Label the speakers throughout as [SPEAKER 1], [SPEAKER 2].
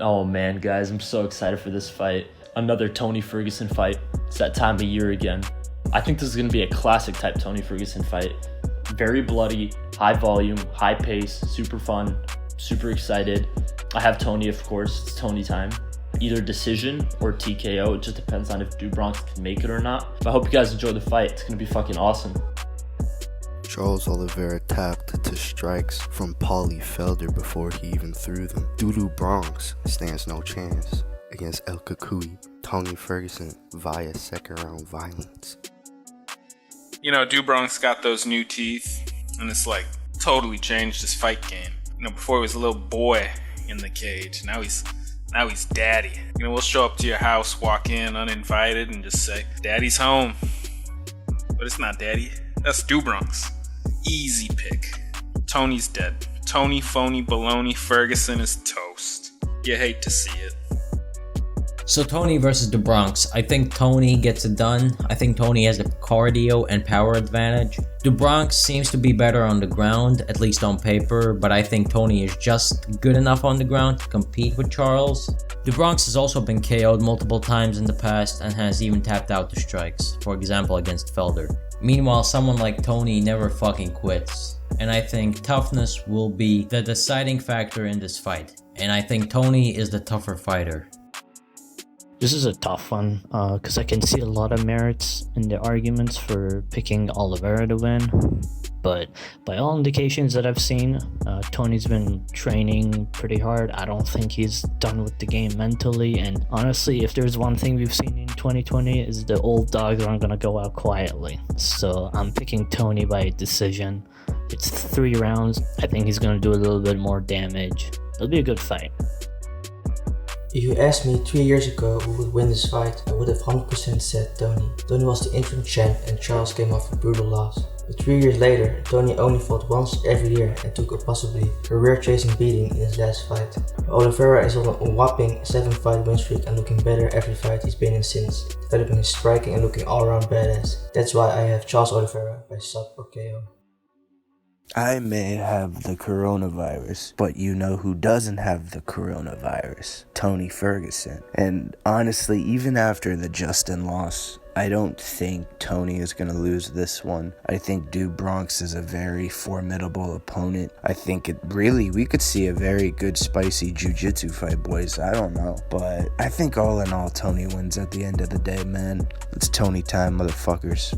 [SPEAKER 1] Oh man, guys, I'm so excited for this fight. Another Tony Ferguson fight. It's that time of year again. I think this is going to be a classic type Tony Ferguson fight. Very bloody, high volume, high pace, super fun, super excited. I have Tony, of course. It's Tony time. Either decision or TKO. It just depends on if Do Bronx can make it or not. But I hope you guys enjoy the fight. It's going to be fucking awesome.
[SPEAKER 2] Charles Oliveira tapped to strikes from Paulie Felder before he even threw them. Do Bronx stands no chance against El Kakui, Tony Ferguson via second round violence.
[SPEAKER 3] You know, Do Bronx got those new teeth, and it's like totally changed his fight game. You know, before he was a little boy in the cage, now he's daddy. You know, we'll show up to your house, walk in uninvited, and just say, "Daddy's home," but it's not daddy. That's Do Bronx. Easy pick. Tony's dead. Tony phony baloney Ferguson is toast. You hate to see it.
[SPEAKER 4] So Tony versus the Bronx. I think Tony gets it done. I think Tony has the cardio and power advantage. The Bronx seems to be better on the ground, at least on paper, but I think Tony is just good enough on the ground to compete with Charles. The Bronx has also been KO'd multiple times in the past and has even tapped out the strikes, for example against Felder. Meanwhile, someone like Tony never fucking quits. And I think toughness will be the deciding factor in this fight. And I think Tony is the tougher fighter.
[SPEAKER 5] This is a tough one, because I can see a lot of merits in the arguments for picking Oliveira to win. But by all indications that I've seen, Tony's been training pretty hard. I don't think he's done with the game mentally. And honestly, if there's one thing we've seen in 2020 is the old dogs aren't going to go out quietly. So I'm picking Tony by decision. It's 3 rounds. I think he's going to do a little bit more damage. It'll be a good fight.
[SPEAKER 6] If you asked me 3 years ago who would win this fight, I would have 100% said Tony. Tony was the interim champ and Charles came off a brutal loss. But 3 years later, Tony only fought once every year and took a possibly career-chasing beating in his last fight. Oliveira is on a whopping 7-fight win streak and looking better every fight he's been in since, developing his striking and looking all-around badass. That's why I have Charles Oliveira by sub or KO.
[SPEAKER 2] I may have the coronavirus, but you know who doesn't have the coronavirus? Tony Ferguson. And honestly, even after the Justin loss, I don't think Tony is going to lose this one. I think Do Bronx is a very formidable opponent. I think we could see a very good spicy jiu-jitsu fight, boys. I don't know. But I think all in all, Tony wins at the end of the day, man. It's Tony time, motherfuckers.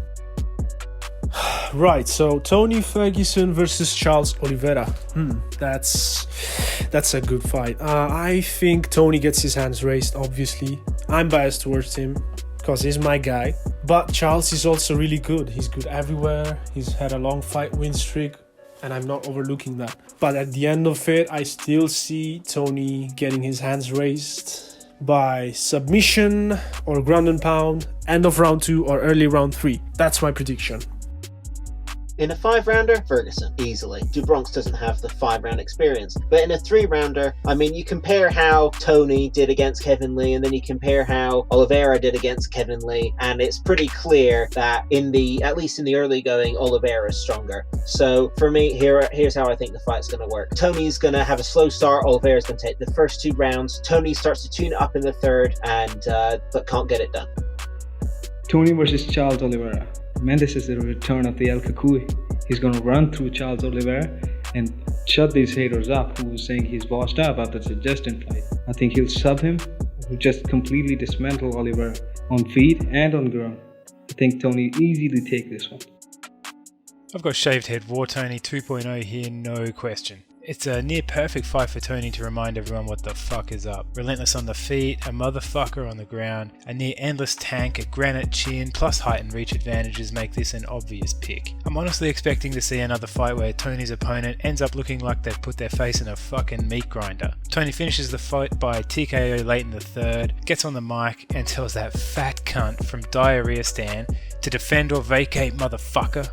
[SPEAKER 7] Right, so Tony Ferguson versus Charles Oliveira. That's a good fight. I think Tony gets his hands raised, obviously. I'm biased towards him because he's my guy. But Charles is also really good. He's good everywhere. He's had a long fight win streak, and I'm not overlooking that. But at the end of it, I still see Tony getting his hands raised by submission or ground and pound, end of round 2 or early round 3. That's my prediction.
[SPEAKER 8] In a 5-rounder, Ferguson, easily. Do Bronx doesn't have the 5-round experience. But in a 3-rounder, I mean, you compare how Tony did against Kevin Lee, and then you compare how Oliveira did against Kevin Lee, and it's pretty clear that at least in the early going, Oliveira is stronger. So for me, here's how I think the fight's going to work. Tony's going to have a slow start. Oliveira's going to take the first 2 rounds. Tony starts to tune it up in the 3rd, but can't get it done.
[SPEAKER 9] Tony versus Charles Oliveira. Man, this is the return of the El Kakui. He's going to run through Charles Oliveira and shut these haters up who was saying he's washed up after the Justin fight. I think he'll sub him, just completely dismantle Oliveira on feet and on ground. I think Tony easily take this one.
[SPEAKER 10] I've got Shaved Head War Tony 2.0 here, no question. It's a near perfect fight for Tony to remind everyone what the fuck is up. Relentless on the feet, a motherfucker on the ground, a near endless tank, a granite chin, plus height and reach advantages make this an obvious pick. I'm honestly expecting to see another fight where Tony's opponent ends up looking like they've put their face in a fucking meat grinder. Tony finishes the fight by TKO late in the 3rd, gets on the mic and tells that fat cunt from Diarrhea Stan to defend or vacate, motherfucker.